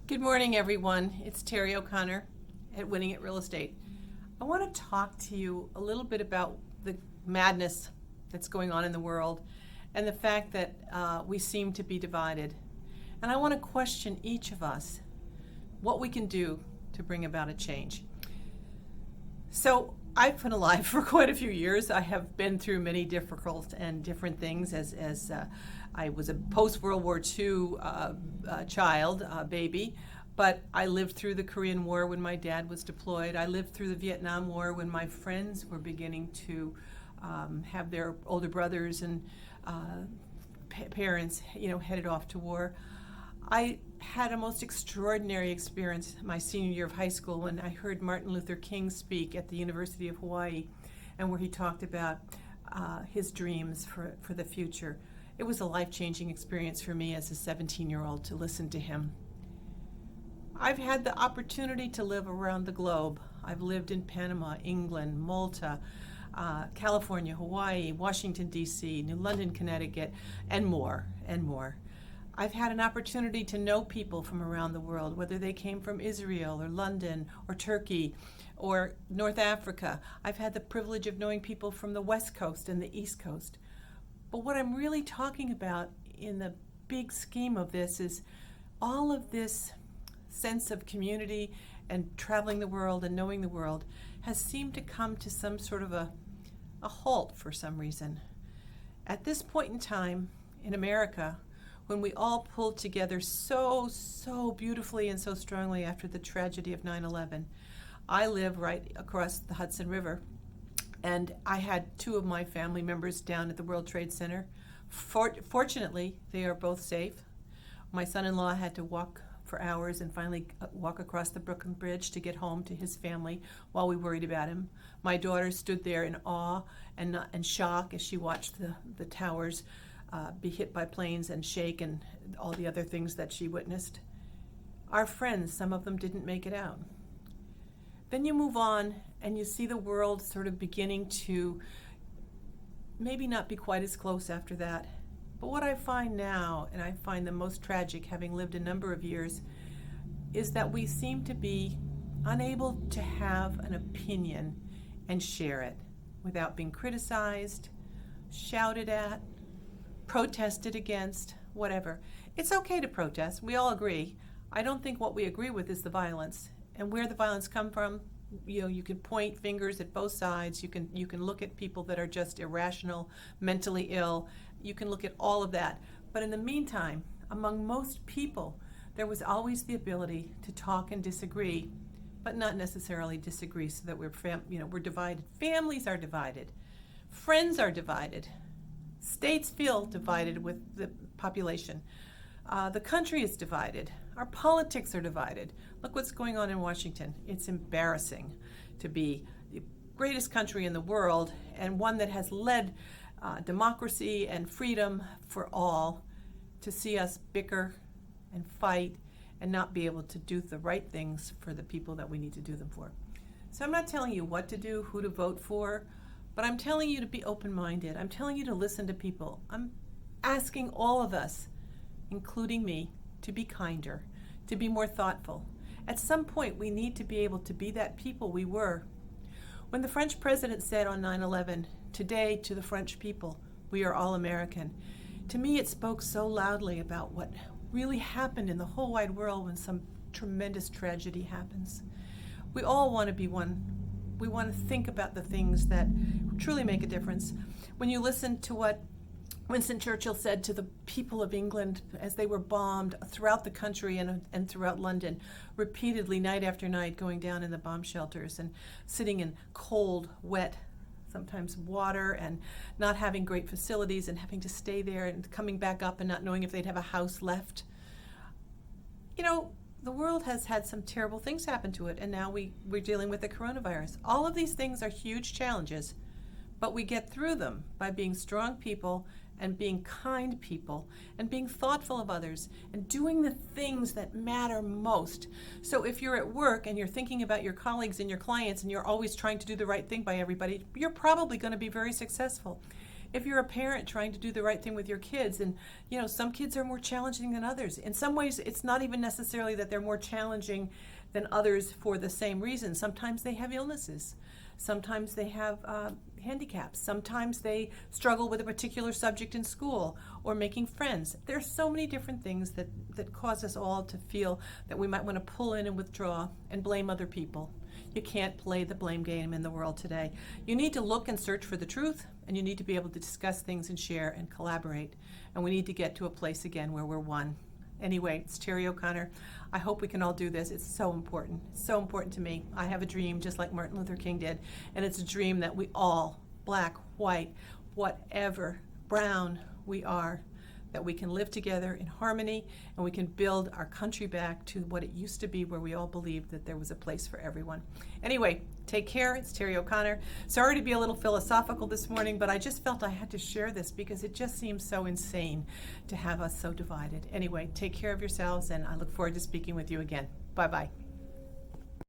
Good morning, everyone. It's Terrie O'Connor at Winning at Real Estate. I want to talk to you a little bit about the madness that's going on in the world and the fact that we seem to be divided. And I want to question each of us what we can do to bring about a change. So I've been alive for quite a few years. I have been through many difficult and different things as I was a post-World War II child, baby, but I lived through the Korean War when my dad was deployed. I lived through the Vietnam War when my friends were beginning to have their older brothers and parents, headed off to war. I had a most extraordinary experience my senior year of high school when I heard Martin Luther King speak at the University of Hawaii, and where he talked about his dreams for the future. It was a life-changing experience for me as a 17-year-old to listen to him. I've had the opportunity to live around the globe. I've lived in Panama, England, Malta, California, Hawaii, Washington, D.C., New London, Connecticut, and more, and more. I've had an opportunity to know people from around the world, whether they came from Israel or London or Turkey or North Africa. I've had the privilege of knowing people from the West Coast and the East Coast. But what I'm really talking about in the big scheme of this is all of this sense of community and traveling the world and knowing the world has seemed to come to some sort of a halt for some reason. At this point in time in America, when we all pulled together so beautifully and so strongly after the tragedy of 9/11. I live right across the Hudson River, and I had two of my family members down at the World Trade Center. Fortunately, they are both safe. My son-in-law had to walk for hours and finally walk across the Brooklyn Bridge to get home to his family while we worried about him. My daughter stood there in awe and shock as she watched the towers be hit by planes and shake and all the other things that she witnessed. Our friends, some of them didn't make it out. Then you move on and you see the world sort of beginning to maybe not be quite as close after that. But what I find now, and I find the most tragic, having lived a number of years, is that we seem to be unable to have an opinion and share it without being criticized, shouted at, protested against, whatever. It's okay to protest. We all agree. I don't think what we agree with is the violence. And where the violence come from, you can point fingers at both sides. You can look at people that are just irrational, mentally ill. You can look at all of that. But in the meantime, among most people, there was always the ability to talk and disagree, but not necessarily disagree so that we're divided. Families are divided. Friends are divided. States feel divided with the population. The country is divided. Our politics are divided. Look what's going on in Washington. It's embarrassing to be the greatest country in the world and one that has led democracy and freedom for all, to see us bicker and fight and not be able to do the right things for the people that we need to do them for. So I'm not telling you what to do, who to vote for, but I'm telling you to be open-minded. I'm telling you to listen to people. I'm asking all of us, including me, to be kinder, to be more thoughtful. At some point, we need to be able to be that people we were. When the French president said on 9/11, "Today, to the French people, we are all American," to me it spoke so loudly about what really happened in the whole wide world when some tremendous tragedy happens. We all want to be one. We want to think about the things that truly make a difference. When you listen to what Winston Churchill said to the people of England as they were bombed throughout the country and throughout London, repeatedly, night after night, going down in the bomb shelters and sitting in cold, wet, sometimes water, and not having great facilities and having to stay there and coming back up and not knowing if they'd have a house left. The world has had some terrible things happen to it, and now we're dealing with the coronavirus. All of these things are huge challenges, but we get through them by being strong people and being kind people and being thoughtful of others and doing the things that matter most. So if you're at work and you're thinking about your colleagues and your clients and you're always trying to do the right thing by everybody, you're probably going to be very successful. if you're a parent trying to do the right thing with your kids, and some kids are more challenging than others. In some ways, it's not even necessarily that they're more challenging than others for the same reason. Sometimes they have illnesses. Sometimes they have handicaps. Sometimes they struggle with a particular subject in school or making friends. There's so many different things that cause us all to feel that we might want to pull in and withdraw and blame other people. You can't play the blame game in the world today. You need to look and search for the truth, and you need to be able to discuss things and share and collaborate. And we need to get to a place again where we're one. Anyway, it's Terrie O'Connor. I hope we can all do this. It's so important. It's so important to me. I have a dream just like Martin Luther King did, and it's a dream that we all, black, white, whatever, brown we are, that we can live together in harmony and we can build our country back to what it used to be, where we all believed that there was a place for everyone. Anyway, take care. It's Terrie O'Connor. Sorry to be a little philosophical this morning, but I just felt I had to share this because it just seems so insane to have us so divided. Anyway, take care of yourselves, and I look forward to speaking with you again. Bye-bye.